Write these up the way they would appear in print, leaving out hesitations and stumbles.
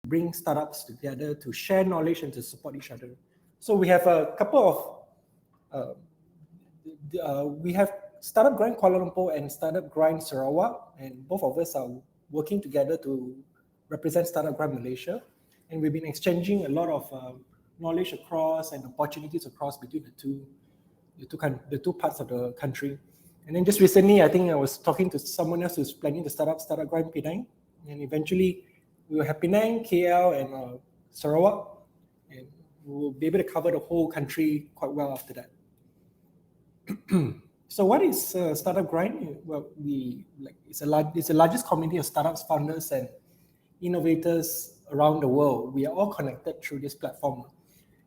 bring startups together to share knowledge and to support each other. So we have a couple of, we have Startup Grind Kuala Lumpur and Startup Grind Sarawak, and both of us are working together to represent Startup Grind Malaysia. And we've been exchanging a lot of knowledge across and opportunities across between the two parts of the country. And then just recently, I think I was talking to someone else who's planning to start up Startup Grind Penang, and eventually we will have Penang, KL, and Sarawak, and we will be able to cover the whole country quite well after that. So what is Startup Grind? Well, it's the largest community of startups, founders, and innovators around the world. We are all connected through this platform,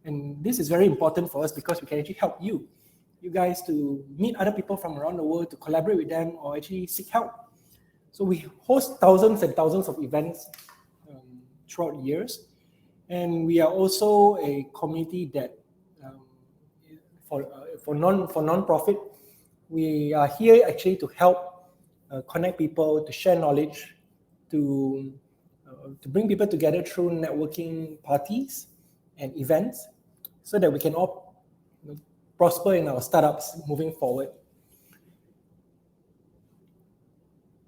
and this is very important for us because we can actually help you guys to meet other people from around the world, to collaborate with them, or actually seek help. So we host thousands and thousands of events throughout the years, and we are also a community that for non-profit, we are here actually to help connect people, to share knowledge, to bring people together through networking parties and events, so that we can all prosper in our startups moving forward.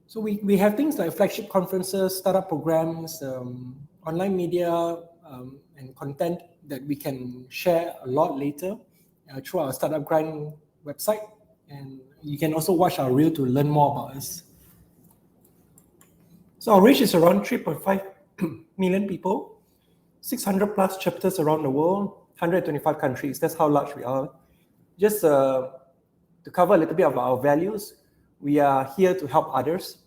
So we have things like flagship conferences, startup programs, online media, and content that we can share a lot later through our Startup Grind website. And you can also watch our reel to learn more about us. So our reach is around 3.5 million people, 600 plus chapters around the world, 125 countries. That's how large we are. Just to cover a little bit of our values, we are here to help others,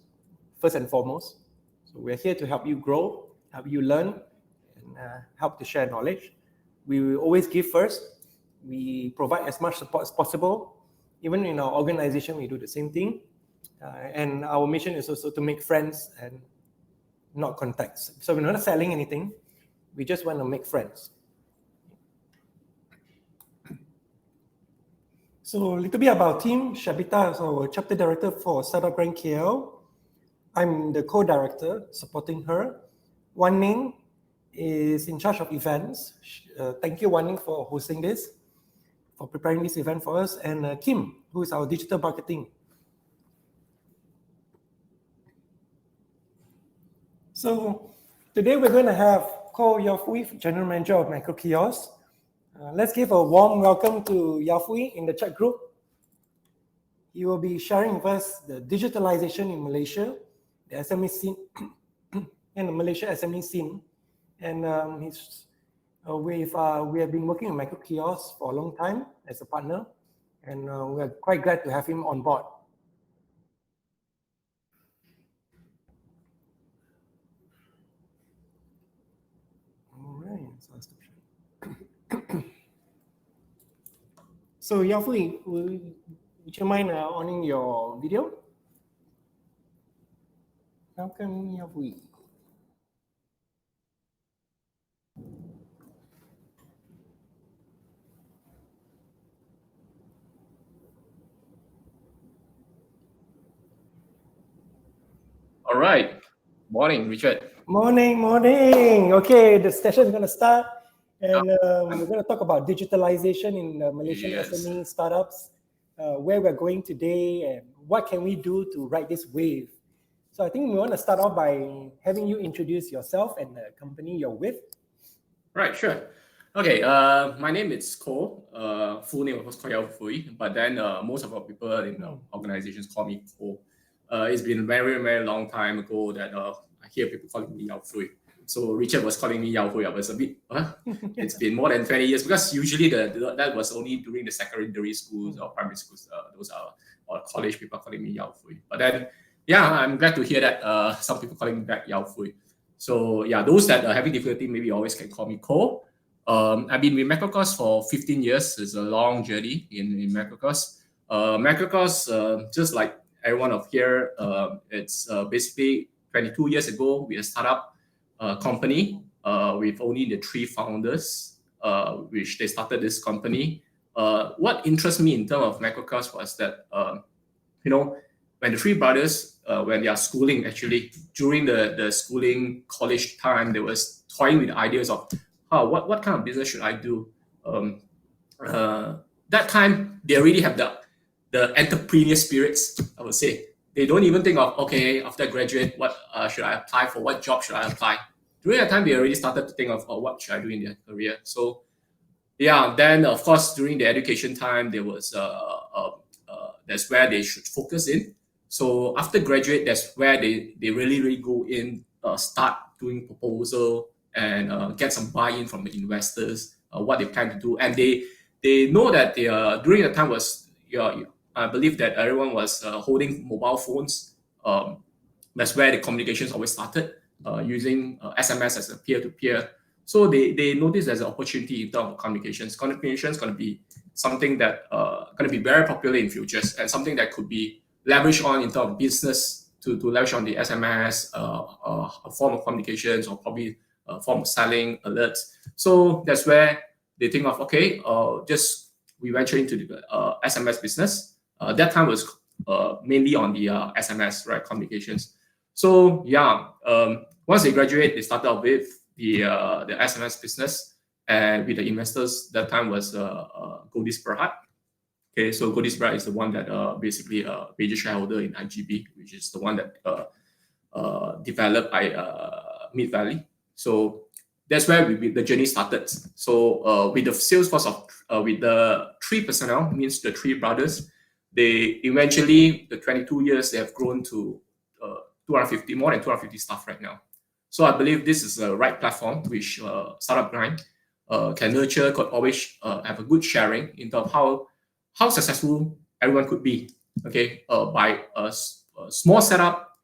first and foremost. So we're here to help you grow, help you learn, and help to share knowledge. We will always give first. We provide as much support as possible. Even in our organization, we do the same thing. And our mission is also to make friends and not contacts. So we're not selling anything. We just want to make friends. So a little bit about our team. Shabita is our chapter director for Startup Grind KL. I'm the co-director supporting her. Wan Ning is in charge of events. Thank you, Wan Ning, for hosting this, for preparing this event for us. And Kim, who is our digital marketing. So today we're going to have Koh Yafui, General Manager of MACROKIOSK. Let's give a warm welcome to Yafui in the chat group. He will be sharing with us the digitalization in Malaysia, the SME scene, and the Malaysia SME scene. And we have been working with MACROKIOSK for a long time as a partner, and we're quite glad to have him on board. All right, so Yafui, would you mind on your video? Welcome, Yafui. All right. Morning, Richard. Morning. Okay, the session is going to start. And we're going to talk about digitalization in Malaysian SME startups, where we're going today, and what can we do to ride this wave. So I think we want to start off by having you introduce yourself and the company you're with. Right, sure. Okay, my name is Koh. Full name was Koh Yafui, but then most of our people in the organizations call me Koh. It's been a very, very long time ago that I hear people calling me Yafui. So Richard was calling me Yafui. I was a bit, it's been more than 20 years, because usually that was only during the secondary schools or primary schools. Those are, or college people calling me Yafui. But then, yeah, I'm glad to hear that some people calling me back Yafui. So yeah, those that are having difficulty maybe always can call me Koh. I've been with MACROKIOSK for 15 years. It's a long journey in MACROKIOSK. MACROKIOSK, just like everyone of here, it's basically 22 years ago, we started up company with only the 3 founders, which they started this company. What interests me in terms of MACROKIOSK was that, when the 3 brothers, when they are schooling, actually, during the schooling college time, there was toying with ideas of what kind of business should I do. That time they already have the entrepreneur spirits, I would say. They don't even think of, okay, after I graduate, what should I apply for? What job should I apply? During that time, they already started to think of what should I do in their career. So yeah, then of course during the education time, there was that's where they should focus in. So after graduate, that's where they really go in, start doing proposal and get some buy-in from the investors, what they plan to do, and they know that during the time was I believe that everyone was holding mobile phones. That's where the communications always started, using SMS as a peer-to-peer. So they noticed there's an opportunity in terms of communications. Communication is going to be something that going to be very popular in futures, and something that could be leveraged on in terms of business to leverage on the SMS, a form of communications, or probably a form of selling alerts. So that's where they think of, okay, just we venture into the SMS business. That time was mainly on the SMS, right, communications. So yeah, once they graduate, they started off with the SMS business, and with the investors. That time was Godis Berhad. Okay, so Godis Berhad is the one that basically major shareholder in IGB, which is the one that developed Mid Valley. So that's where the journey started. So with the sales force of with the 3 personnel, means the 3 brothers, they eventually, the 22 years, they have grown to 250, more than 250 staff right now. So I believe this is the right platform which Startup Grind can nurture, could always have a good sharing in terms of how successful everyone could be. Okay, by a small setup,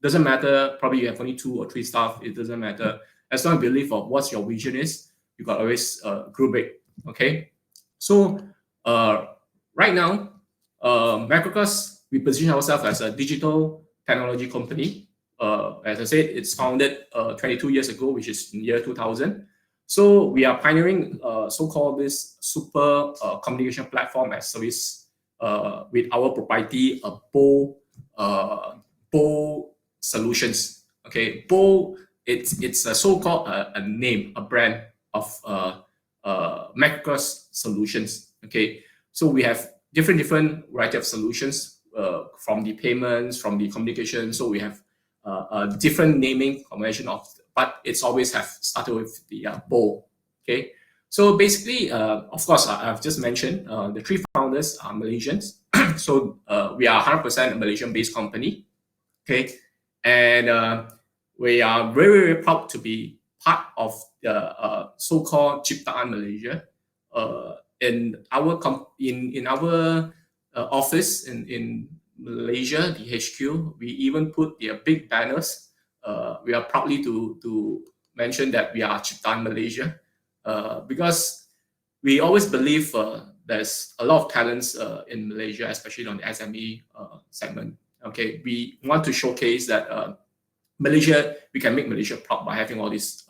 doesn't matter. Probably you have only 2 or 3 staff. It doesn't matter, as long as you believe of what your vision is. You got always grow big. Okay, so right now, MACROKIOSK, we position ourselves as a digital technology company. As I said, it's founded 22 years ago, which is in year 2000. So we are pioneering so-called this super communication platform as service with our proprietary Bow solutions. Okay, Bow, it's a so-called a name, a brand of MACROKIOSK solutions. Okay, so we have different variety of solutions, from the payments, from the communication. So we have a different naming combination of, but it's always have started with the Bow. Okay, so basically, of course, I've just mentioned the 3 founders are Malaysians. So we are 100% a Malaysian-based company. Okay, and we are very, very proud to be part of the so-called Ciptaan Malaysia. In our office in Malaysia, the HQ, we even put the big banners. We are proudly to mention that we are Ciptaan Malaysia, because we always believe there's a lot of talents in Malaysia, especially on the SME segment. Okay, we want to showcase that Malaysia, we can make Malaysia proud by having all this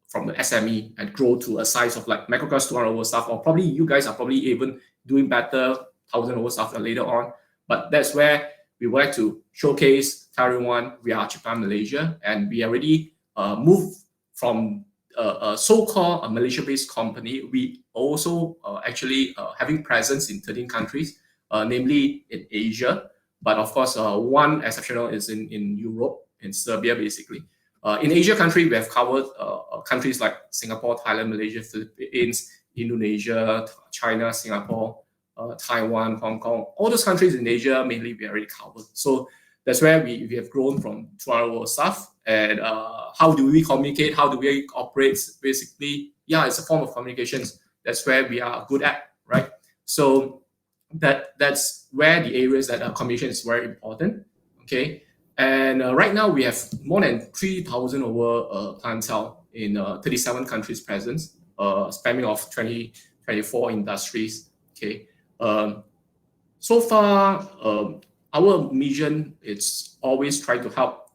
from the SME and grow to a size of like MACROKIOSK 200 over staff, or probably you guys are probably even doing better, 1,000 over staff later on. But that's where we would like to showcase, tell everyone we are Ciptaan Malaysia, and we already moved from a so-called Malaysia-based company. We also actually having presence in 13 countries, namely in Asia. But of course, one exceptional is in Europe, in Serbia, basically. In Asia country, we have covered countries like Singapore, Thailand, Malaysia, Philippines, Indonesia, China, Singapore, Taiwan, Hong Kong. All those countries in Asia, mainly we already covered. So that's where we have grown from 200 staff. And how do we communicate? How do we operate? Basically, yeah, it's a form of communications. That's where we are good at, right? So that's where the areas that communication is very important. Okay. And right now we have more than 3,000 over clientele in 37 countries presence, spanning of 24 industries. Okay. So far, our mission is always try to help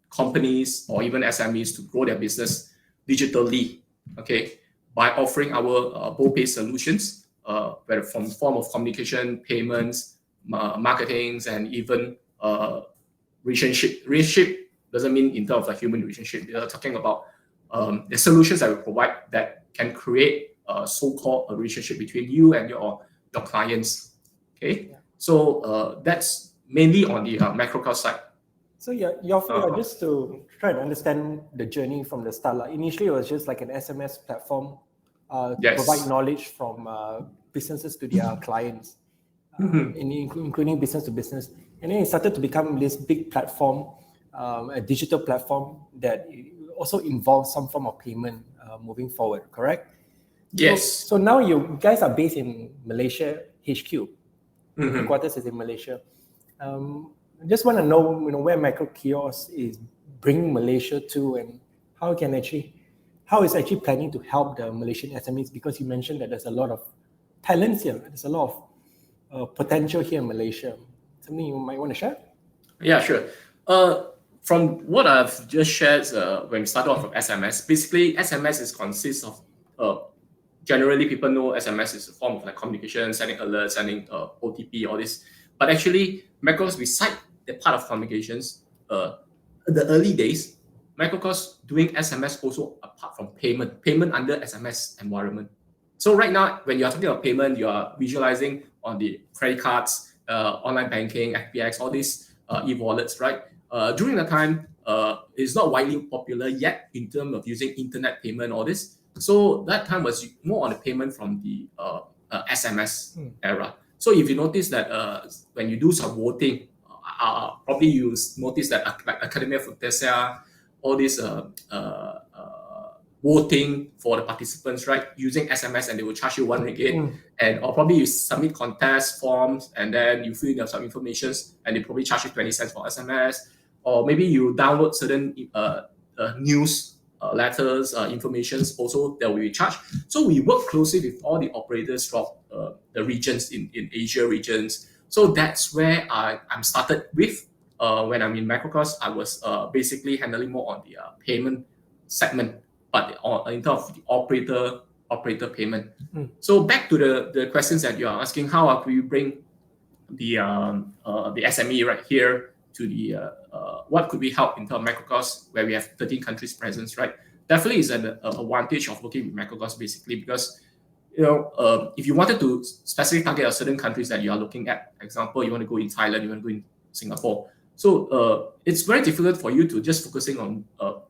companies or even SMEs to grow their business digitally. Okay, by offering our Bow-based solutions, whether from form of communication, payments, marketing, and even relationship doesn't mean in terms of a human relationship. We are talking about the solutions that we provide that can create so-called a relationship between you and your clients. Okay, yeah. So that's mainly on the MACROKIOSK side. So just to try to understand the journey from the start. Like initially, it was just like an SMS platform to provide knowledge from businesses to their clients, including business to business. And then it started to become this big platform, a digital platform that also involves some form of payment moving forward, correct? Yes. So now you guys are based in Malaysia HQ. Headquarters is in Malaysia. I just want to know, where MACROKIOSK is bringing Malaysia to, and how it's actually planning to help the Malaysian SMEs, because you mentioned that there's a lot of talents here. There's a lot of potential here in Malaysia. Something you might want to share? Yeah, sure. From what I've just shared when we started off with SMS, basically SMS consists of, generally people know SMS is a form of like communication, sending alerts, sending OTP, all this. But actually, MACROKIOSK, beside the part of communications, the early days, MACROKIOSK doing SMS also apart from payment under SMS environment. So right now, when you are talking about payment, you are visualizing on the credit cards, online banking, FPX, all these e-wallets, right? During the time, it's not widely popular yet in terms of using internet payment, all this. So that time was more on the payment from the SMS era. So if you notice that when you do some voting, probably you notice that like Academia Fructesa, all this voting for the participants, right, using SMS, and they will charge you RM1, or probably you submit contest forms and then you fill in some information and they probably charge you 20 cents for SMS, or maybe you download certain news letters, informations also that we charge. So we work closely with all the operators from the regions in Asia regions. So that's where I'm started with. When I'm in MACROKIOSK, I was basically handling more on the payment segment, but in terms of the operator payment. So back to the questions that you are asking, how can we bring the SME right here to the what could we help in terms of MACROKIOSK, where we have 13 countries presence, right? Definitely is an advantage of working with MACROKIOSK, basically, because if you wanted to specifically target a certain countries that you are looking at, for example, you want to go in Thailand, you want to go in Singapore. So it's very difficult for you to just focusing on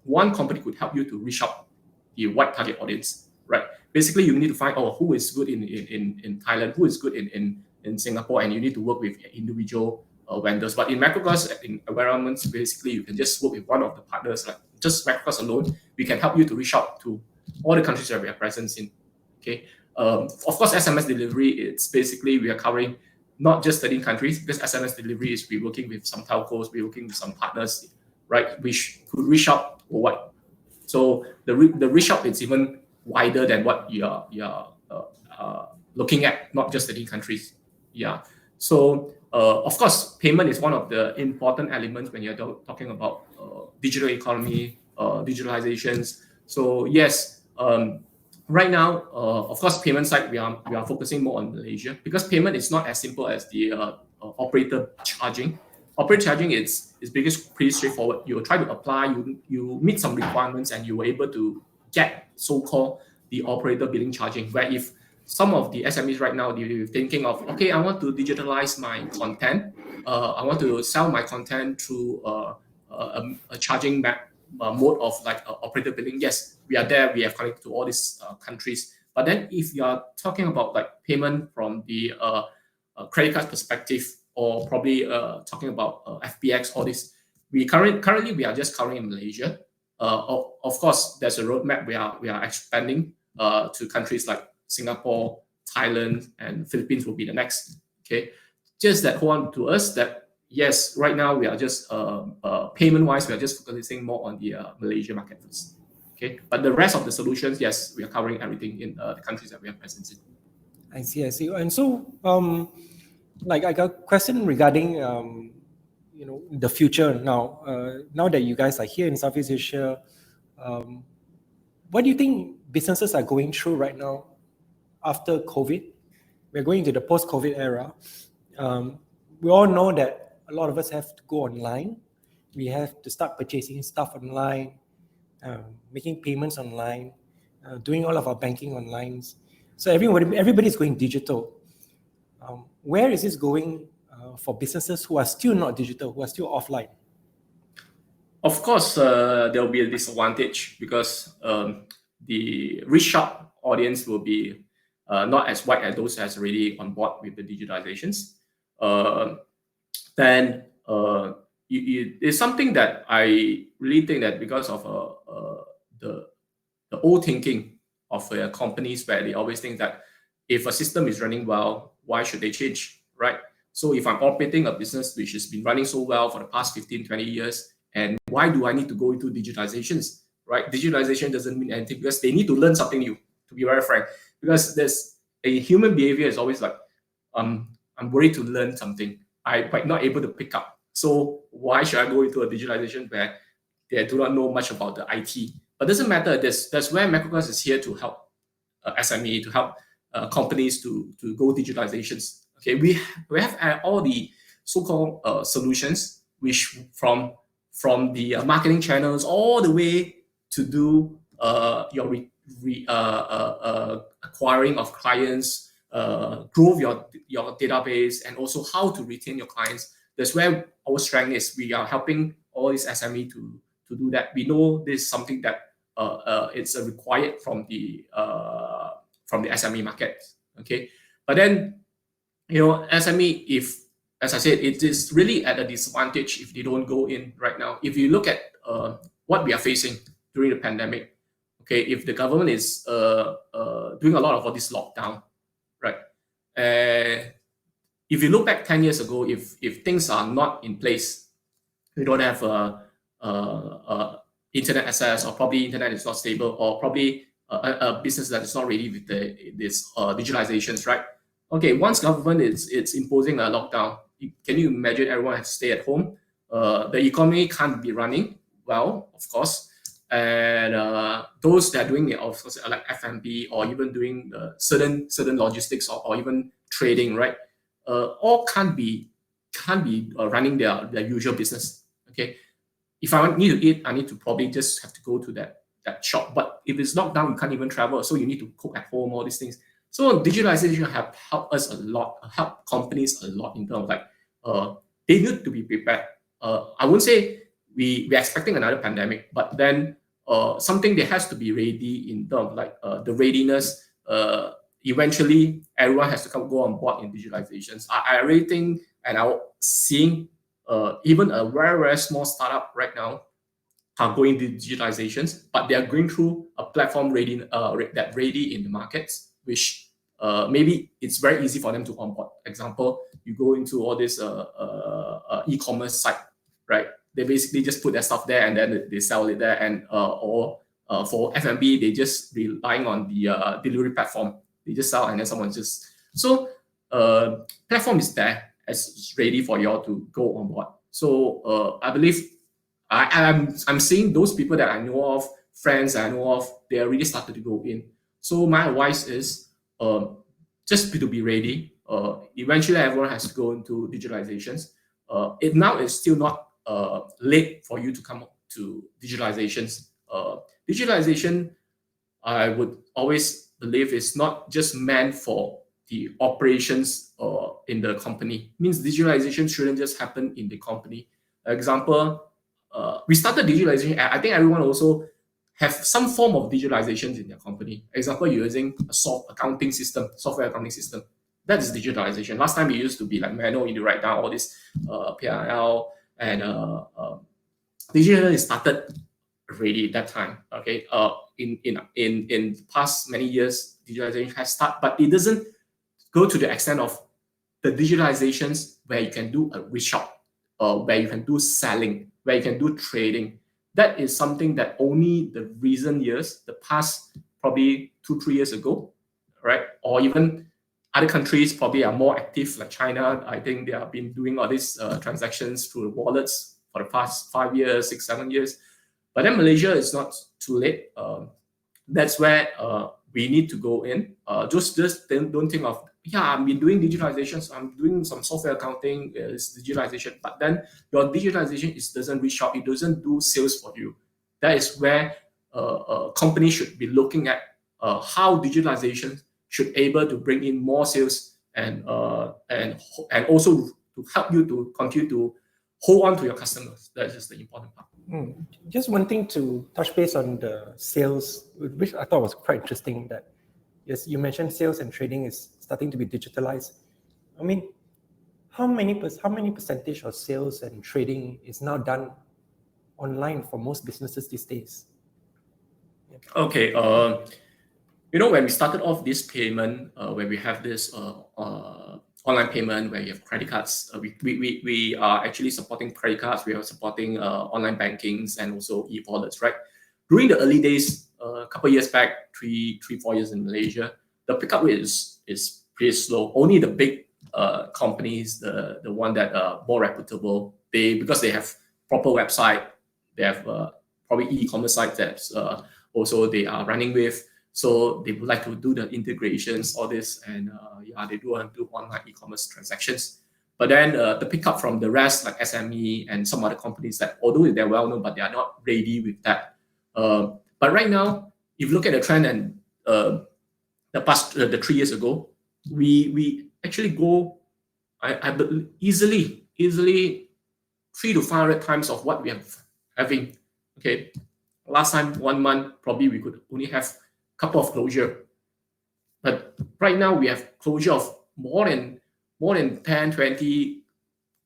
one company could help you to reach out the wide target audience, right? Basically, you need to find who is good in Thailand, who is good in Singapore, and you need to work with individual vendors. But in MACROKIOSK, in environments, basically, you can just work with one of the partners, like just MACROKIOSK alone. We can help you to reach out to all the countries that we are present in. Okay. Of course, SMS delivery, it's basically we are covering not just 13 countries, because SMS delivery is we're working with some telcos, we're working with some partners, right, which could reach out or what. So the reach out is even wider than what you are looking at, not just 13 countries. Yeah. So of course, payment is one of the important elements when you're talking about digital economy, digitalizations. So yes, right now, of course, payment side, we are focusing more on Malaysia, because payment is not as simple as the operator charging. Operator charging is pretty straightforward. You try to apply, you meet some requirements, and you were able to get so-called the operator billing charging. Where if some of the SMEs right now, they're thinking of, okay, I want to digitalize my content. I want to sell my content through a charging mode of like operator billing. Yes, we are there. We have connected to all these countries. But then if you are talking about like payment from the credit card perspective, or probably talking about FPX, all this, currently we are just covering in Malaysia. Of course, there's a roadmap. We are expanding to countries like Singapore, Thailand, and Philippines will be the next. Okay, just that hold on to us that yes, right now we are just payment-wise, we are just focusing more on the Malaysia market first. Okay, but the rest of the solutions, yes, we are covering everything in the countries that we are present in. I see. And so, like I got a question regarding the future now. Now that you guys are here in Southeast Asia, what do you think businesses are going through right now after COVID? We're going into the post-COVID era. We all know that a lot of us have to go online. We have to start purchasing stuff online. making payments online, doing all of our banking online. So everybody's going digital. Where is this going for businesses who are still not digital, who are still offline? Of course, there will be a disadvantage because the resharp audience will be not as wide as those that's already on board with the digitalizations. Then it's something that I really think that because of the old thinking of companies where they always think that if a system is running well, why should they change, right? So if I'm operating a business which has been running so well for the past 15, 20 years, and why do I need to go into digitalizations, right? Digitalization doesn't mean anything because they need to learn something new, to be very frank. Because there's a human behavior is always like, I'm worried to learn something I might not able to pick up. So why should I go into a digitalization where they do not know much about the IT? But it doesn't matter. That's where MACROKIOSK is here to help SME, to help companies to go digitalizations. Okay, we have all the so-called solutions, which from the marketing channels all the way to do your acquiring of clients, grow your database, and also how to retain your clients. That's where our strength is. We are helping all these SME to do that. We know this is something that it's required from the SME market. Okay, but then SME, if as I said, it is really at a disadvantage if they don't go in right now. If you look at what we are facing during the pandemic, okay, if the government is doing a lot of all this lockdown, right? If you look back 10 years ago, if things are not in place, you don't have internet access, or probably internet is not stable, or probably a business that is not ready with this digitalizations, right? Okay, once government is imposing a lockdown, can you imagine everyone has to stay at home? The economy can't be running well, of course, and those that are doing it, of course, like F&B or even doing certain logistics or even trading, right? All can't be running their usual business. Okay, if I need to eat, I need to probably just have to go to that shop. But if it's locked down, you can't even travel, so you need to cook at home. All these things. So digitalization have helped us a lot, help companies a lot in terms of like they need to be prepared. I wouldn't say we're expecting another pandemic, but then something that has to be ready in terms of like the readiness. Eventually, everyone has to go on board in digitalizations. I really think, and I'm seeing even a very, very small startup right now are going to digitalizations, but they are going through a platform ready in the markets, which maybe it's very easy for them to onboard. Example, you go into all this e-commerce site, right? They basically just put their stuff there and then they sell it there, and or for F&B, they just relying on the delivery platform. They just sell and then someone just platform is there as ready for you all to go on board. So I believe I'm seeing those people that I know of, friends I know of, they are really started to go in. So my advice is just to be ready. Eventually, everyone has to go into digitalizations. It now is still not late for you to come up to digitalizations. Digitalization, I would always believe, is not just meant for the operations in the company. It means digitalization shouldn't just happen in the company. Example, we started digitalization. I think everyone also have some form of digitalizations in their company. Example, you're using a software accounting system. That is digitalization. Last time it used to be like manual. You write down all this PRL, and digitalization started already at that time. Okay, in past many years, digitalization has started, but it doesn't go to the extent of the digitalizations where you can do a reshop, where you can do selling, where you can do trading. That is something that only the recent years, the past probably 2-3 years ago, right? Or even other countries probably are more active, like China. I think they have been doing all these transactions through wallets for the past 5 years, 6-7 years. But then Malaysia is not too late. That's where we need to go in. Just don't think of, yeah, I've been doing digitalizations, I'm doing some software accounting, it's digitalization, but then your digitalization doesn't reach out, it doesn't do sales for you. That is where companies should be looking at how digitalization should able to bring in more sales and also to help you to continue to hold on to your customers. That's just the important part. Just one thing to touch base on the sales, which I thought was quite interesting, that yes, you mentioned sales and trading is starting to be digitalized. I mean, how many percentage of sales and trading is now done online for most businesses these days? Okay, when we started off this payment, when we have this online payment where you have credit cards, we are actually supporting credit cards, we are supporting online bankings and also e-wallets, right? During the early days, a couple of years back, 4 years in Malaysia, the pickup rate is pretty slow. Only the big companies, the one that are more reputable, because they have proper website, they have probably e-commerce site that also they are running with, so they would like to do the integrations, all this, and they do want to do online e-commerce transactions. But then the pickup from the rest, like SME and some other companies, that although they're well known, but they are not ready with that. But right now, if you look at the trend and the past 3 years ago, we actually go, I believe, easily 300 to 500 times of what we have having. Okay, last time 1 month probably we could only have a couple of closure, but right now we have closure of more than 10, 20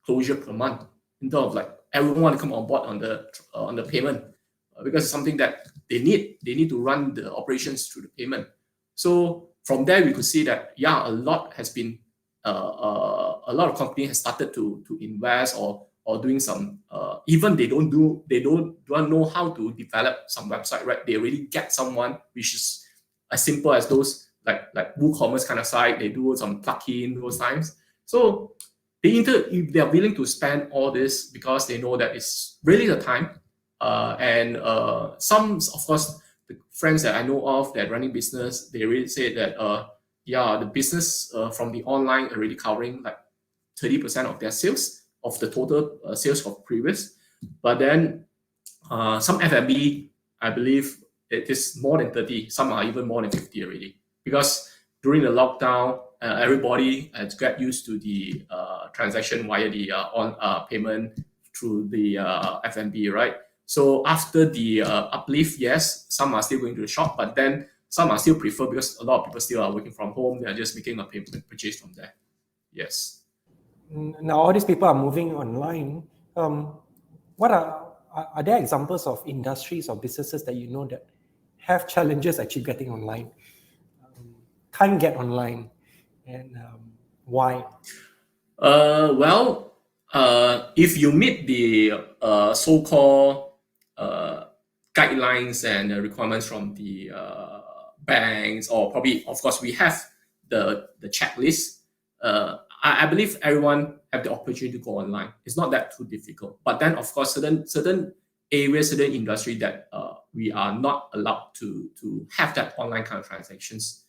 closure per month, in terms of like everyone want to come on board on the payment, because it's something that they need to run the operations through the payment. So from there we could see that a lot has been a lot of companies have started to invest or doing some even they don't know how to develop some website, right? They already get someone which is as simple as those like WooCommerce kind of site. They do some plugin those times. So if they are willing to spend all this because they know that it's really the time, and some, of course, the friends that I know of that are running business, they really say that the business from the online already covering like 30% of their sales, of the total sales of previous. But then some F&B, I believe it is more than 30, some are even more than 50 already, because during the lockdown, everybody has got used to the transaction via the payment through the F&B, right? So after the uplift, yes, some are still going to the shop, but then some are still prefer, because a lot of people still are working from home, they are just making a payment purchase from there. Yes. Now all these people are moving online. What are there examples of industries or businesses that you know that have challenges actually getting online, can't get online, and why? Well, if you meet the so-called guidelines and requirements from the banks, or probably, of course, we have the checklist. I believe everyone have the opportunity to go online. It's not that too difficult. But then, of course, certain areas, certain industry that we are not allowed to have that online kind of transactions,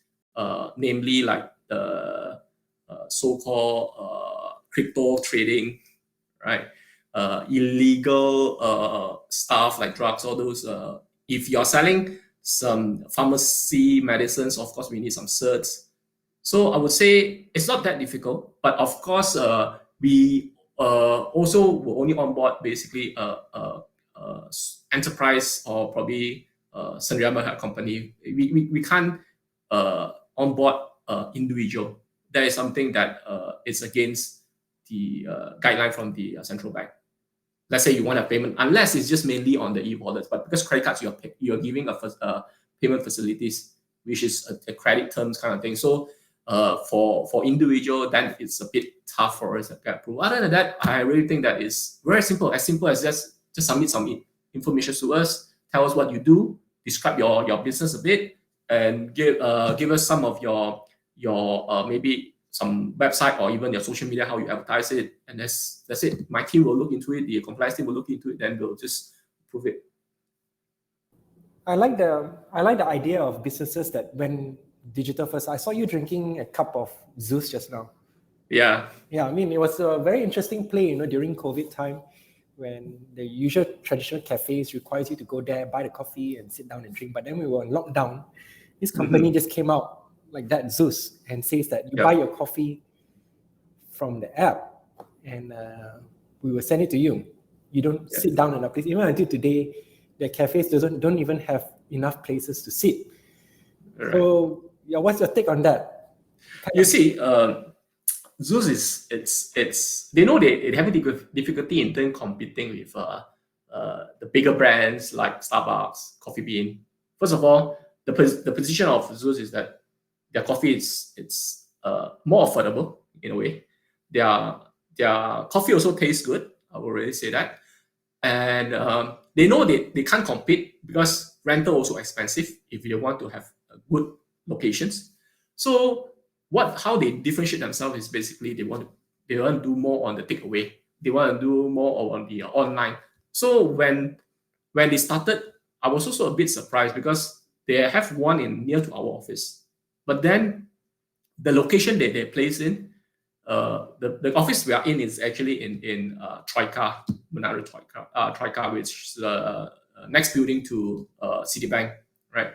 namely like the so-called crypto trading, right? Illegal stuff like drugs, all those. If you're selling some pharmacy medicines, of course, we need some certs. So I would say it's not that difficult, but of course, we also will only onboard basically enterprise or probably Sendirian company. We can't onboard individual. That is something that is against the guideline from the central bank. Let's say you want a payment, unless it's just mainly on the e-wallets, but because credit cards, you're giving a payment facilities, which is a credit terms kind of thing. So for individual, then it's a bit tough for us to get approved. Other than that, I really think that is very simple as just submit some information to us, tell us what you do, describe your business a bit, and give us some of your maybe some website or even your social media, how you advertise it, and that's it. My team will look into it, the compliance team will look into it, then we'll just approve it. I like the idea of businesses that when digital first. I saw you drinking a cup of Zeus just now. Yeah. Yeah, I mean, it was a very interesting play, during COVID time. when the usual traditional cafes requires you to go there, buy the coffee and sit down and drink. But then we were on lockdown. This company just came out like that, Zeus, and says that you buy your coffee from the app and we will send it to you. You don't sit down in a place. Even until today, the cafes don't even have enough places to sit. Right. So what's your take on that? You see, Zeus is they know they have difficulty in turn competing with the bigger brands like Starbucks, Coffee Bean. First of all, the position of Zeus is that their coffee it's more affordable in a way. Their coffee also tastes good. I will already say that, and they know they can't compete because rental also expensive if they want to have good locations. So how they differentiate themselves is basically they want to do more on the takeaway. They want to do more on the online. So when they started, I was also a bit surprised because they have one near to our office, but then the location that they place in, the office we are in is actually in Troika, Menara Troika, which is the next building to Citibank, right?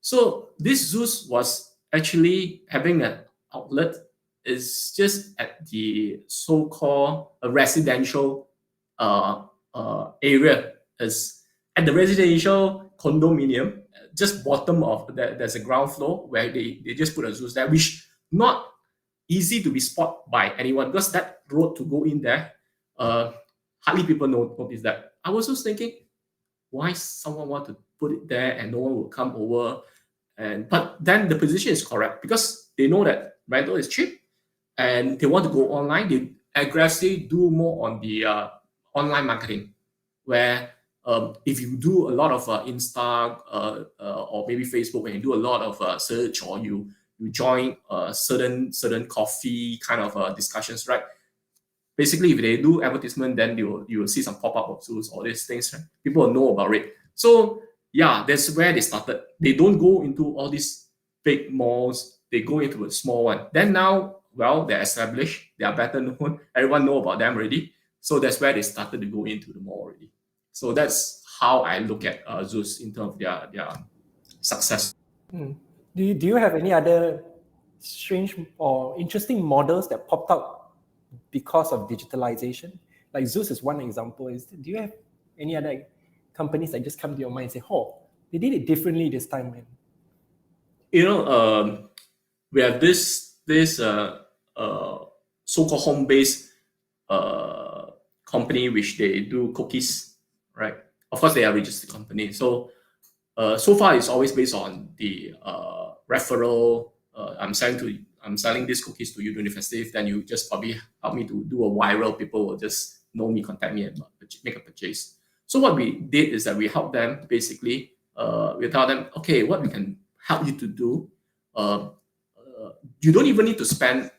So this Zeus was actually having an outlet is just at the so-called residential area. Is at the residential condominium, just bottom of there's a ground floor where they just put a Zeus there, which not easy to be spotted by anyone because that road to go in there, hardly people notice that. I was just thinking, why someone want to put it there and no one will come over? But then the position is correct because they know that rental is cheap and they want to go online. They aggressively do more on the online marketing, where if you do a lot of Insta or maybe Facebook, when you do a lot of search or you join certain coffee kind of discussions, right? Basically, if they do advertisement, then you will see some pop-up of Zeus, all these things, right? People will know about it. So yeah, that's where they started. They don't go into all these big malls. They go into a small one. Then now, well, they're established. They are better known. Everyone know about them already. So that's where they started to go into the mall already. So that's how I look at Zeus in terms of their success. Do you have any other strange or interesting models that popped up because of digitalization? Like Zeus is one example. Do you have any other companies that just come to your mind and say, "Oh, they did it differently this time, man"? You know, we have this so-called home-based company which they do cookies, right? Of course, they are a registered company. So so far it's always based on the referral. I'm selling these cookies to you during the festive, then you just probably help me to do a viral. People will just know me, contact me, and make a purchase. So what we did is that we help them basically. We tell them, okay, what we can help you to do. You don't even need to spend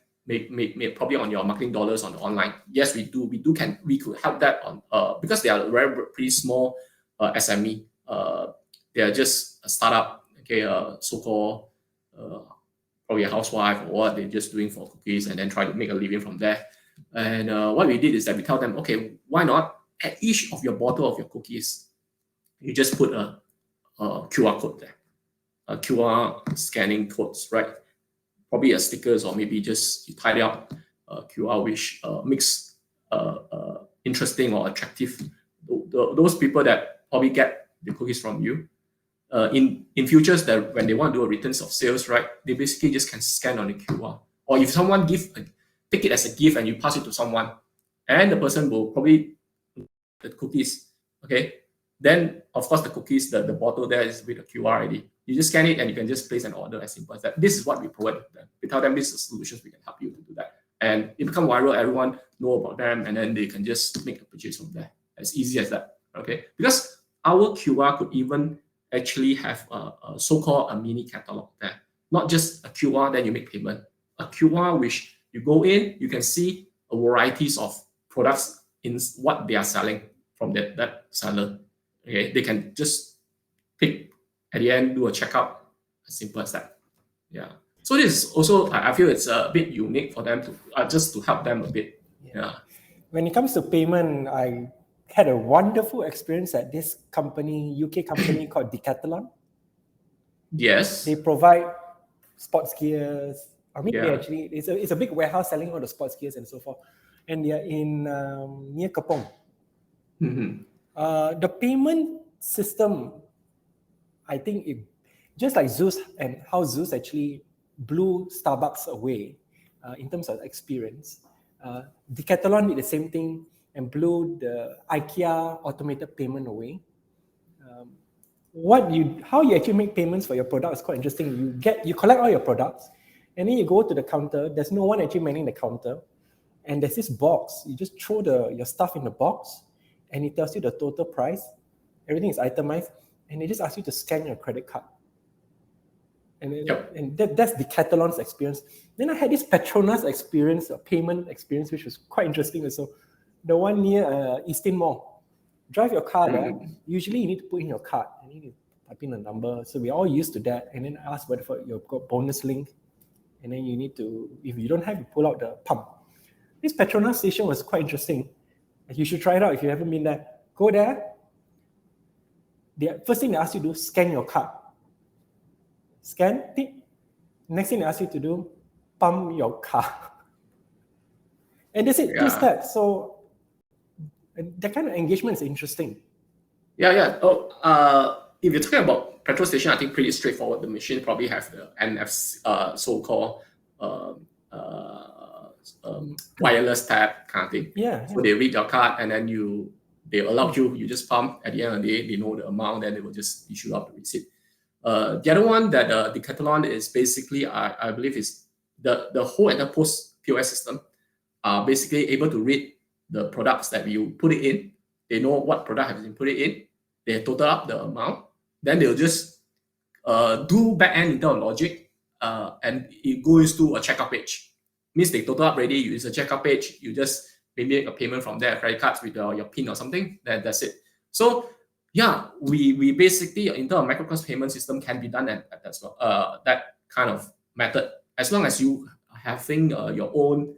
probably on your marketing dollars on online. Yes, we do. We could help that on because they are pretty small SME. They are just a startup. Okay, so-called probably a housewife or what they're just doing for cookies and then try to make a living from there. And what we did is that we tell them, okay, why not at each of your bottle of your cookies, you just put a QR code there, a QR scanning codes, right? Probably a stickers or maybe just you tidy up QR which makes interesting or attractive those people that probably get the cookies from you. In futures, that when they want to do a returns of sales, right, they basically just can scan on the QR. Or if someone take it as a gift and you pass it to someone, and the person will probably the cookies, okay, then of course the cookies, the bottle there is with a QR ID. You just scan it and you can just place an order as simple as that. This is what we provide them. We tell them this is solutions we can help you to do that. And it become viral, everyone know about them, and then they can just make a purchase from there. As easy as that. Okay. Because our QR could even actually have a so-called a mini catalog there. Not just a QR, then you make payment. A QR which you go in, you can see a varieties of products in what they are selling from that seller. Okay, they can just pick at the end, do a checkout, as simple as that. Yeah. So this is also, I feel it's a bit unique for them to just to help them a bit. Yeah. When it comes to payment, I had a wonderful experience at this company, UK company called Decathlon. Yes. They provide sports gears. I mean, they Yeah. actually, it's a big warehouse selling all the sports gears and so forth. And they are in near Kepong. The payment system, I think it, just like Zeus and how Zeus actually blew Starbucks away in terms of experience, Decathlon did the same thing and blew the IKEA automated payment away. How you actually make payments for your product is quite interesting. You collect all your products, and then you go to the counter. There's no one actually manning the counter, and there's this box. You just throw your stuff in the box, and it tells you the total price. Everything is itemized, and they just ask you to scan your credit card. And that's Decathlon's experience. Then I had this Petronas experience, a payment experience, which was quite interesting. So the one near Eastern Mall. Drive your car there. Usually you need to put in your card. You need to type in a number. So we're all used to that. And then ask whether you've got bonus link. And then you need to, if you don't have, you pull out the pump. This Petronas station was quite interesting. You should try it out if you haven't been there. Go there. The first thing they ask you to do, scan your card. Scan, tick. Next thing they ask you to do, pump your car. And that's it, 2 steps. So that kind of engagement is interesting. Yeah. If you're talking about petrol station, I think pretty straightforward. The machine probably have the NFC, so-called wireless tab kind of thing. Yeah. So they read your card and then they allow you just pump. At the end of the day, they know the amount, then they will just issue out the receipt. The other one that Decathlon is basically, I believe, is the whole entire post POS system are basically able to read the products that you put it in. They know what product has been put it in. They total up the amount. Then they'll just do back-end in terms of logic, and it goes to a checkout page. Means they total up already. It's a checkout page. You just maybe make a payment from there, credit cards with your PIN or something. That's it. So yeah, we basically, in terms of microkiosk payment system, can be done at as well. That kind of method, as long as you having your own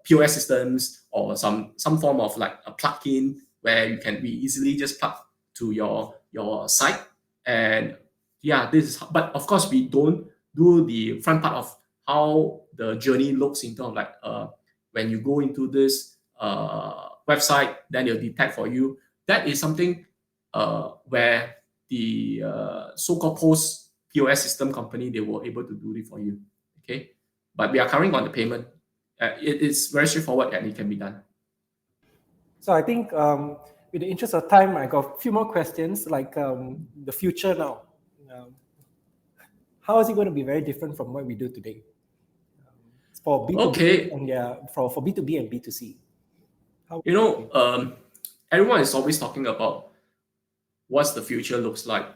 POS systems or some form of like a plugin where you can be easily just plug to your site. And yeah, this is, but of course we don't do the front part of how the journey looks in terms of like when you go into this website, then they'll detect for you. That is something where the so-called post POS system company, they were able to do it for you. Okay, but we are covering on the payment. It is very straightforward and it can be done. So I think with the interest of time, I got a few more questions, like the future now. How is it going to be very different from what we do today? For B2B and for B2B and B2C. Everyone is always talking about what's the future looks like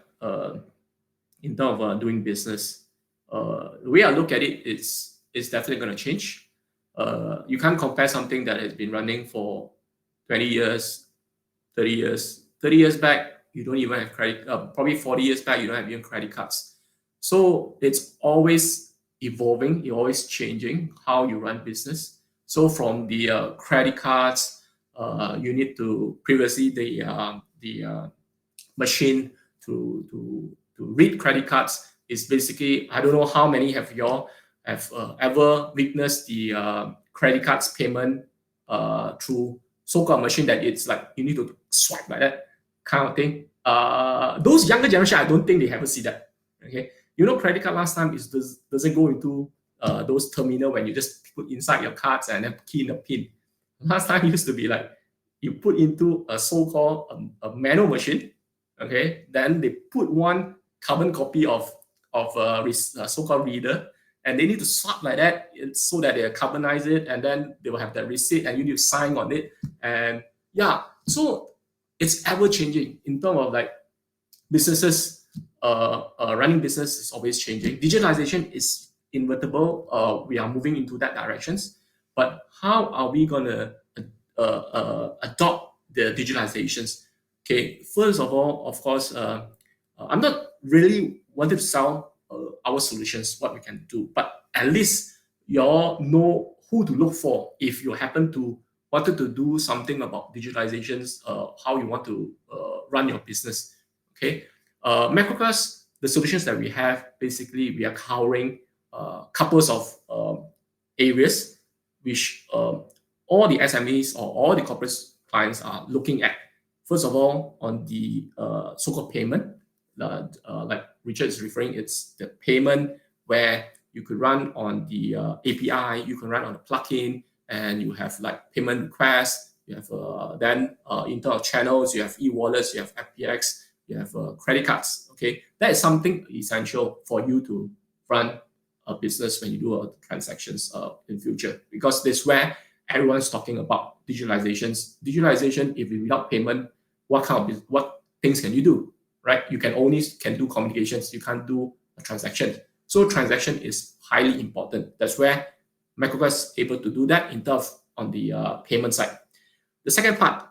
in terms of doing business. The way I look at it, it's definitely going to change. You can't compare something that has been running for 20 years, 30 years. 30 years back, you don't even have credit, probably 40 years back, you don't have even credit cards. So it's always evolving, you're always changing how you run business. So from the credit cards, you need to, previously the machine to read credit cards is basically, I don't know how many have y'all have ever witnessed the credit cards payment through so-called machine that it's like you need to swipe like that kind of thing. Those younger generation, I don't think they ever see that. Okay, credit card last time doesn't go into those terminal when you just put inside your cards and then key in a pin. Last time it used to be like you put into a so-called a manual machine. Okay, then they put one carbon copy of a so-called reader, and they need to swap like that so that they carbonize it, and then they will have that receipt and you need to sign on it. And yeah, so it's ever changing in terms of like businesses, running business is always changing. Digitalization is inevitable. We are moving into that directions, but how are we gonna adopt the digitalizations? Okay, first of all, of course, I'm not really wanting to sell our solutions, what we can do, but at least you all know who to look for if you happen to wanted to do something about digitalizations, how you want to run your business. Okay, MACROKIOSK, the solutions that we have, basically we are covering couples of areas which all the SMEs or all the corporate clients are looking at. First of all, on the so-called payment, like Richard is referring, it's the payment where you could run on the API, you can run on the plugin, and you have like payment requests. You have then in terms of channels, you have e-wallets, you have FPX, you have credit cards. Okay, that is something essential for you to run a business when you do transactions in future, because this where everyone's talking about digitalizations. Digitalization, if you without payment, what things can you do, right? You can only do communications. You can't do a transaction. So transaction is highly important. That's where MACROKIOSK is able to do that in terms on the payment side. The second part,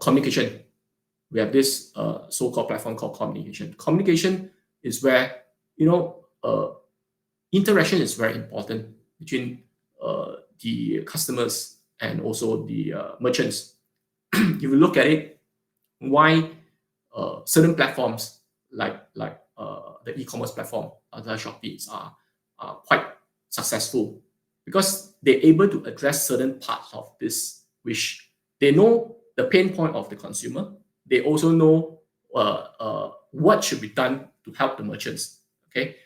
communication. We have this so-called platform called communication. Communication is where, interaction is very important between the customers and also the merchants. If you look at it, why certain platforms like the e-commerce platform, other Shopees are quite successful, because they're able to address certain parts of this, which they know the pain point of the consumer. They also know what should be done to help the merchants. Okay,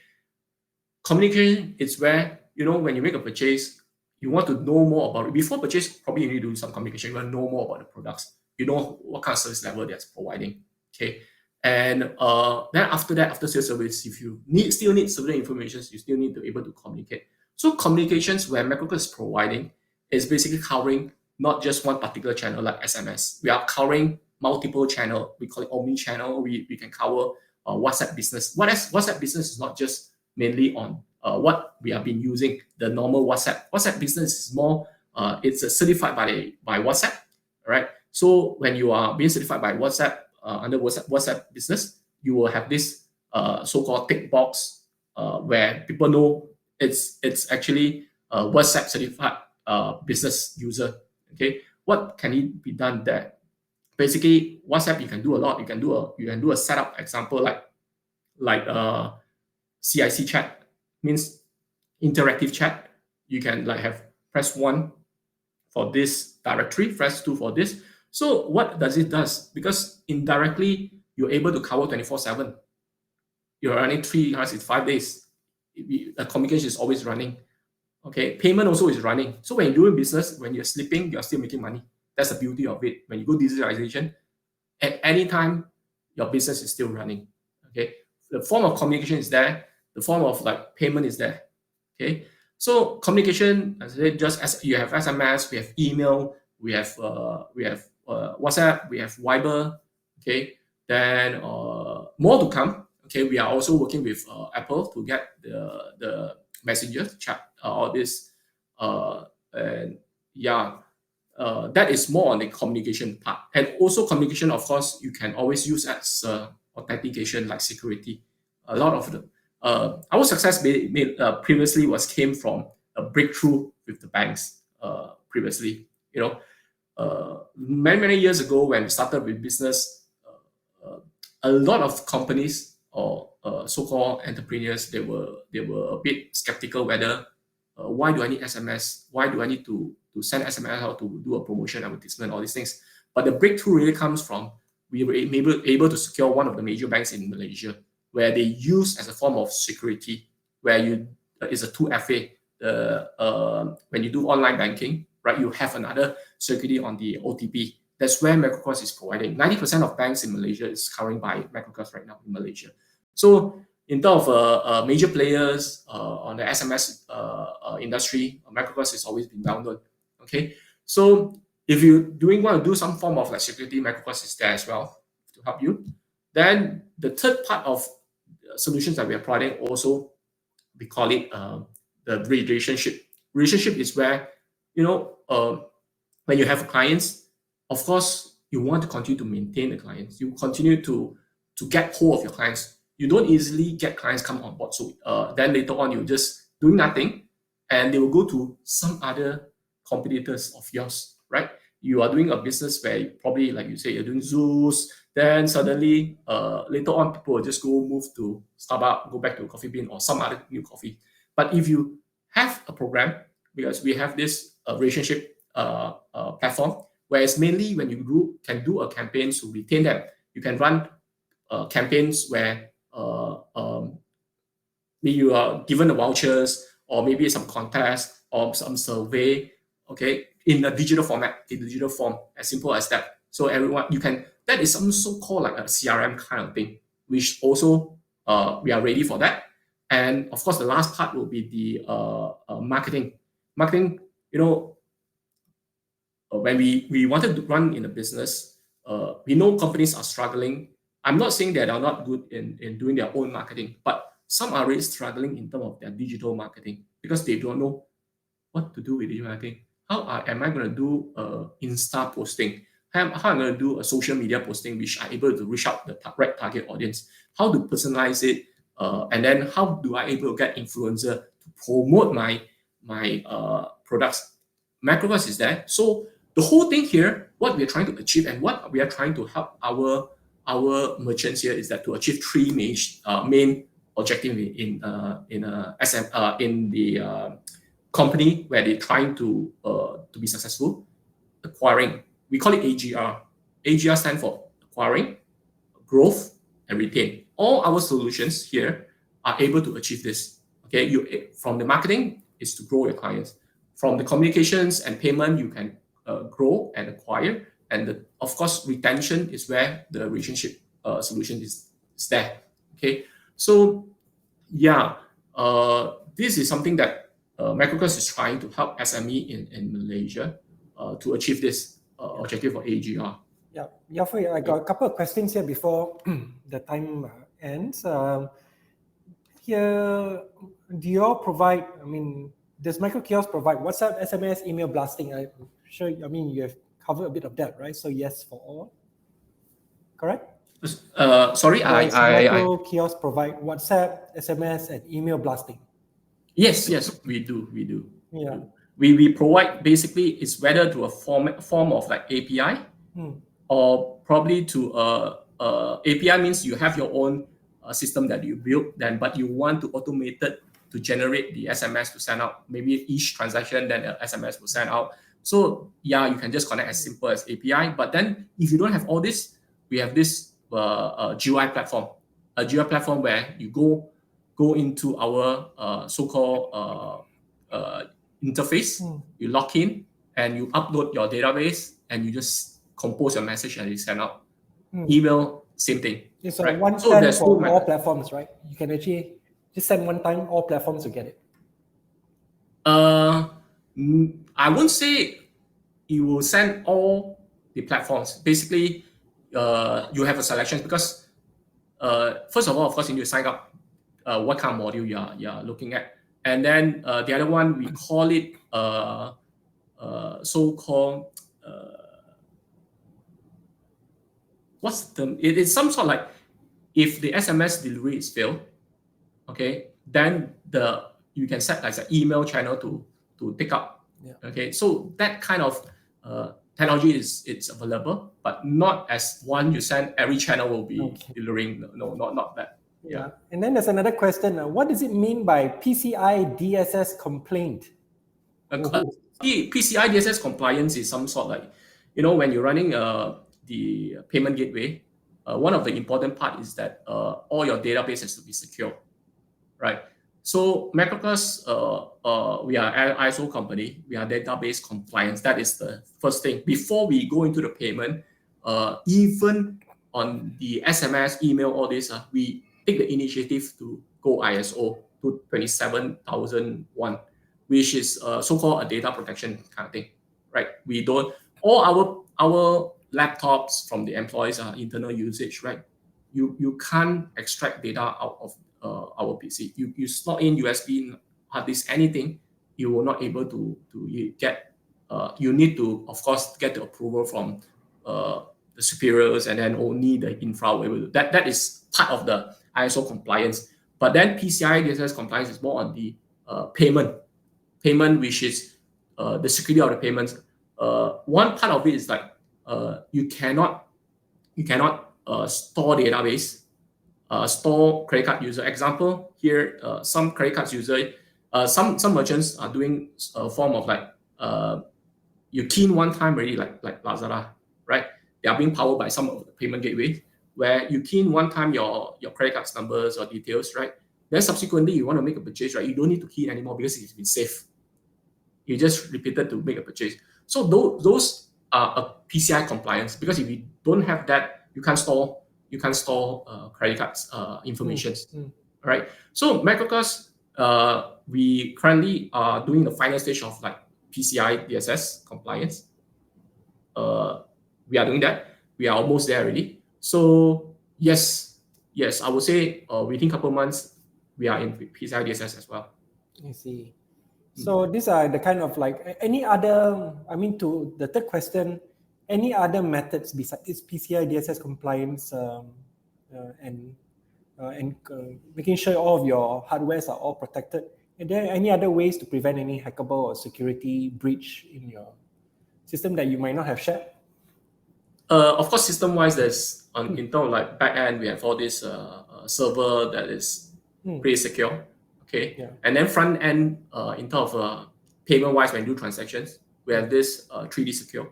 communication is where, when you make a purchase, you want to know more about it. Before purchase, probably you need to do some communication. You want to know more about the products. You know what kind of service level that's providing. Okay, and then after that, after sales service, if you still need certain information, you still need to be able to communicate. So communications where MACROKIOSK is providing is basically covering not just one particular channel like SMS. We are covering multiple channel. We call it omni-channel. We can cover WhatsApp business. WhatsApp business is not just mainly on what we have been using, the normal WhatsApp. WhatsApp business is more, it's certified by WhatsApp, right? So when you are being certified by WhatsApp, under WhatsApp business, you will have this so-called tick box where people know it's actually a WhatsApp certified business user. Okay, what can it be done there? Basically, WhatsApp, you can do a lot. You can do a setup example like CIC chat, means interactive chat. You can like have press 1 for this directory, press 2 for this. So what does it does? Because indirectly, you're able to cover 24/7. You're running 365 days. The communication is always running. Okay, payment also is running. So when you're doing business, when you're sleeping, you're still making money. That's the beauty of it. When you go digitalization, at any time, your business is still running. Okay, the form of communication is there. The form of like payment is there. Okay, so communication, as I said, just as you have SMS, we have email, we have WhatsApp, we have Viber. Okay, then more to come. Okay, we are also working with Apple to get the messenger chat, all this, and yeah. That is more on the communication part. And also communication, of course, you can always use as authentication, like security. A lot of the our success previously came from a breakthrough with the banks previously. Many years ago when we started with business, a lot of companies or so-called entrepreneurs, they were a bit skeptical whether why do I need SMS? Why do I need to send SMS out to do a promotion, advertisement, all these things? But the breakthrough really comes from we were able to secure one of the major banks in Malaysia, where they use as a form of security, where it's a 2FA. When you do online banking, right, you have another security on the OTP. That's where MACROKIOSK is providing. 90% of banks in Malaysia is covered by MACROKIOSK right now in Malaysia. So in terms of major players on the SMS industry, MACROKIOSK has always been downloaded. Okay, so if you want to do some form of like security, MACROKIOSK is there as well to help you. Then the third part of solutions that we are providing also, we call it the relationship. Relationship is where when you have clients, of course you want to continue to maintain the clients. You continue to get hold of your clients. You don't easily get clients come on board. So then later on, you're just doing nothing, and they will go to some other competitors of yours, right? You are doing a business where you probably, like you say, you're doing Zeus, then suddenly later on people will just move to Starbucks, go back to Coffee Bean or some other new coffee. But if you have a program, because we have this relationship platform, whereas mainly when you can do a campaign to retain them, you can run campaigns where maybe you are given the vouchers or maybe some contest or some survey, okay, in a digital format, in digital form, as simple as that. So everyone, that is some so-called like a CRM kind of thing, which also we are ready for that. And of course, the last part will be the marketing. Marketing, when we wanted to run in a business, we know companies are struggling. I'm not saying that they are not good in doing their own marketing, but some are really struggling in terms of their digital marketing because they don't know what to do with digital marketing. How am I going to do Insta posting? How am I going to do a social media posting which are able to reach out the right target audience? How to personalize it? And then how do I able to get influencer to promote my products? MACROKIOSK is there. So the whole thing here, what we are trying to achieve and what we are trying to help our merchants here is that to achieve three main objective in the company where they're trying to be successful. Acquiring, we call it AGR. AGR stands for acquiring, growth, and retain. All our solutions here are able to achieve this. Okay, from the marketing is to grow your clients. From the communications and payment, you can grow and acquire. And of course, retention is where the relationship solution is there. Okay, so yeah, this is something that MACROKIOSK is trying to help SME in Malaysia to achieve this objective for AGR. Yeah, Yafei, I got a couple of questions here before the time ends. Here, do you all provide, does MACROKIOSK provide WhatsApp, SMS, email blasting? I'm sure, you have covered a bit of that, right? So yes for all, correct? Sorry, does MACROKIOSK provide WhatsApp, SMS, and email blasting? Yes, we do. Yeah. We provide, basically, it's whether to a form of like API or probably to API means you have your own system that you built then, but you want to automate it to generate the SMS to send out. Maybe each transaction, then the SMS will send out. So yeah, you can just connect as simple as API. But then if you don't have all this, we have this GUI platform, a GUI platform where you go into our so-called interface, you log in and you upload your database and you just compose your message and you send out. Email, same thing. It's a one time for all platforms, right? You can actually just send one time, all platforms will get it. I won't say you will send all the platforms. Basically, you have a selection because first of all, of course, you need to sign up what kind of module you are looking at. And then the other one, we call it so-called, it's some sort of like, if the SMS delivery is failed, okay, then you can set like an email channel to pick up. Yeah. Okay, so that kind of technology it's available, but not as one you send every channel will be delivering. No, not that. Yeah. And then there's another question. What does it mean by PCI DSS complaint? PCI DSS compliance is some sort like, when you're running the payment gateway, one of the important part is that all your database has to be secure, right? So MACROKIOSK, we are an ISO company. We are database compliance. That is the first thing. Before we go into the payment, even on the SMS, email, all this, we take the initiative to go ISO to 27001, which is so-called a data protection kind of thing, right? We don't, all our laptops from the employees are internal usage, right? You can't extract data out of our PC. You slot in USB hard disk, anything, you will not able to get. You need to, of course, get the approval from the superiors, and then only the infra will able to. That is part of the ISO compliance. But then PCI DSS compliance is more on the payment, which is the security of the payments. One part of it is like you cannot store database, store credit card user. Example here, some credit cards user, some merchants are doing a form of like you key in one time already, like Lazada, right? They are being powered by some of the payment gateways where you key in one time your credit cards numbers or details, right? Then subsequently you want to make a purchase, right? You don't need to key in anymore because it's been saved. You just repeated to make a purchase. So those are a PCI compliance, because if you don't have that, you can't store credit cards information, right? So MACROKIOSK, we currently are doing the final stage of like PCI DSS compliance. We are doing that. We are almost there already. So yes, I would say within a couple of months we are in PCI DSS as well. I see. So these are the kind of like any other, I mean, to the third question, any other methods besides this PCI DSS compliance and making sure all of your hardwares are all protected? Are there any other ways to prevent any hackable or security breach in your system that you might not have shared? Of course, system-wise, there's in terms of like back-end, we have all this server that is pretty secure. Okay, and then front end, in terms of payment-wise, when you do transactions, we have this 3D secure.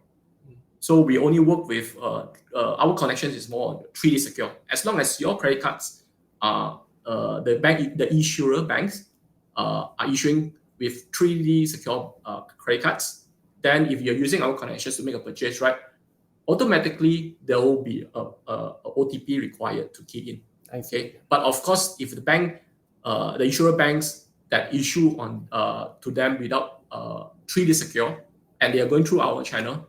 So we only work with our connections is more 3D secure. As long as your credit cards are the issuer banks are issuing with 3D secure credit cards, then if you're using our connections to make a purchase, right, automatically there will be a OTP required to key in. Okay, but of course, if the bank the insurer banks that issue on to them without 3D secure, and they are going through our channel,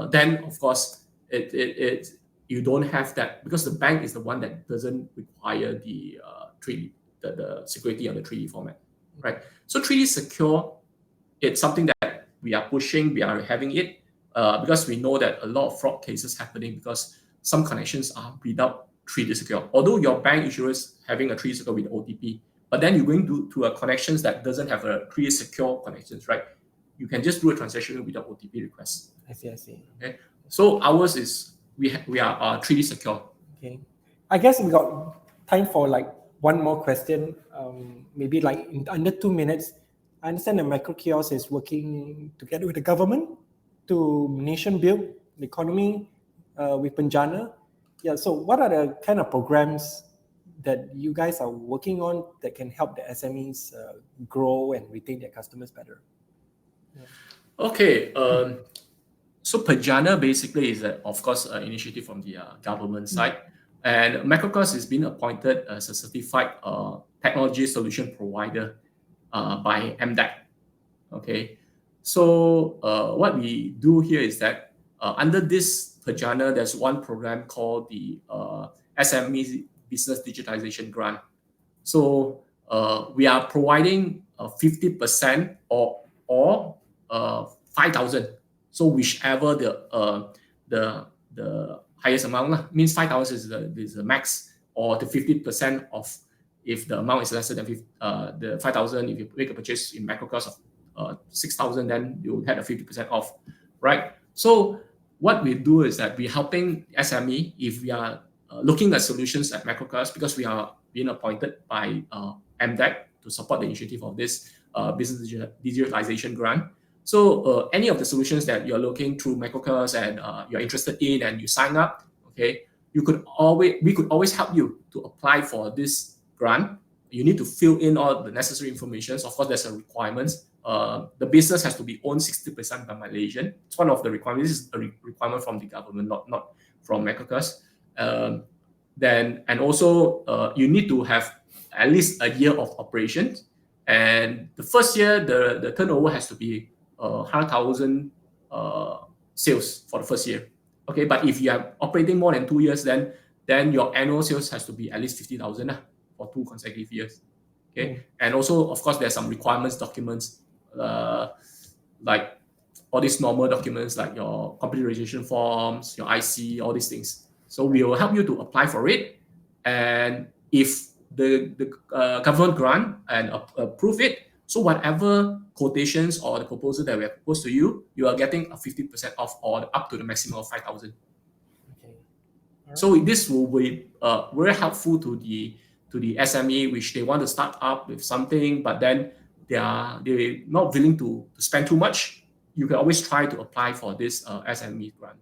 then of course you don't have that, because the bank is the one that doesn't require the 3D the security on the 3D format, right? So 3D secure, it's something that we are pushing, we are having it because we know that a lot of fraud cases happening because some connections are without 3D secure. Although your bank insurance having a 3D secure with OTP, but then you're going to a connections that doesn't have a 3D secure connections, right? You can just do a transaction without OTP request. I see. Okay, so ours is we are 3D secure. Okay, I guess we got time for like one more question. Maybe like in under 2 minutes. I understand that MACROKIOSK is working together with the government to nation build the economy with Penjana. Yeah, so what are the kind of programs that you guys are working on that can help the SMEs grow and retain their customers better? Okay, so Penjana basically is, of course, an initiative from the government side. And MACROKIOSK has been appointed as a certified technology solution provider by MDEC. Okay, so what we do here is that under this Penjana, there's one program called the SME Business Digitalisation Grant. So we are providing 50% or 5,000. So whichever the highest amount means 5,000 is the max, or the 50% of if the amount is lesser than the 5,000. If you make a purchase in MACROKIOSK of 6,000, then you had a 50% off, right? So what we do is that we're helping SME if we are looking at solutions at MACROKIOSK, because we are being appointed by MDEC to support the initiative of this Business Digitalisation Grant. So any of the solutions that you're looking through MACROKIOSK and you're interested in and you sign up, okay, we could always help you to apply for this grant. You need to fill in all the necessary information. Of course, there's a requirements. The business has to be owned 60% by Malaysian. It's one of the requirements. This is a requirement from the government, not from MACROKIOSK. Then and also you need to have at least a year of operations, and the first year the turnover has to be 100,000 sales for the first year. Okay, but if you are operating more than 2 years, then your annual sales has to be at least 50,000 for 2 consecutive years. Okay, and also of course there's some requirements documents like all these normal documents like your company registration forms, your IC, all these things. So we will help you to apply for it, and if the government grant and approve it, So whatever quotations or the proposal that we have proposed to you, you are getting a 50% off or up to the maximum of 5,000. Okay. So this will be very helpful to the SME, which they want to start up with something, but then they're not willing to spend too much. You can always try to apply for this SME grant.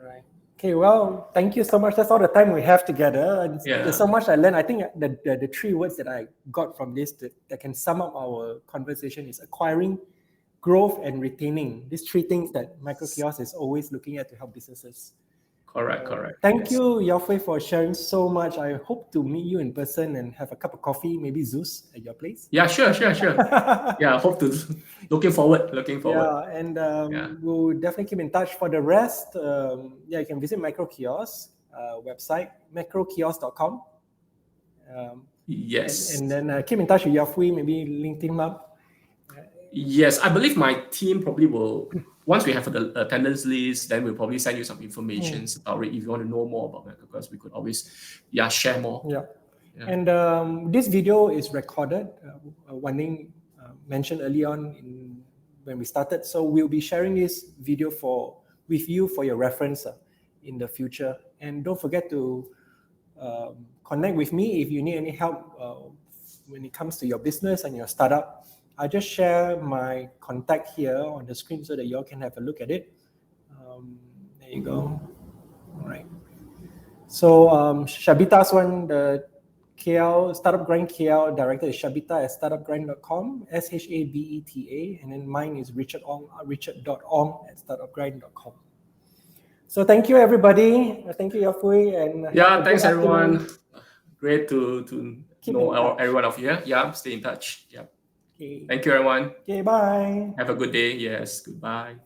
Right. Okay, well, thank you so much. That's all the time we have together. There's so much I learned. I think the three words that I got from this that can sum up our conversation is acquiring, growth, and retaining. These three things that MACROKIOSK is always looking at to help businesses. Correct. Thank you, Yao-Fei, for sharing so much. I hope to meet you in person and have a cup of coffee, maybe Zeus at your place. Yeah, sure. Yeah, hope to. Looking forward. Yeah, and we'll definitely keep in touch. For the rest, you can visit MACROKIOSK website, macrokiosk.com. Yes. And then keep in touch with Yao-Fei, maybe link him up. Yes, I believe my team probably will. Once we have the attendance list, then we'll probably send you some information about it. If you want to know more about it, because we could always share more. Yeah. And this video is recorded. Wan Ning mentioned early on when we started. So we'll be sharing this video with you for your reference in the future. And don't forget to connect with me if you need any help when it comes to your business and your startup. I just share my contact here on the screen so that you all can have a look at it. There you go. All right. So Shabita's one, the KL Startup Grind KL director is Shabita at startupgrind.com, SHABETA, and then mine is richard.ong at startupgrind.com. So thank you, everybody. Thank you, Yao-Fei, and thanks everyone. Great to know everyone of you. Yeah, stay in touch. Yeah. Okay. Thank you, everyone. Okay, bye. Have a good day. Yes, goodbye.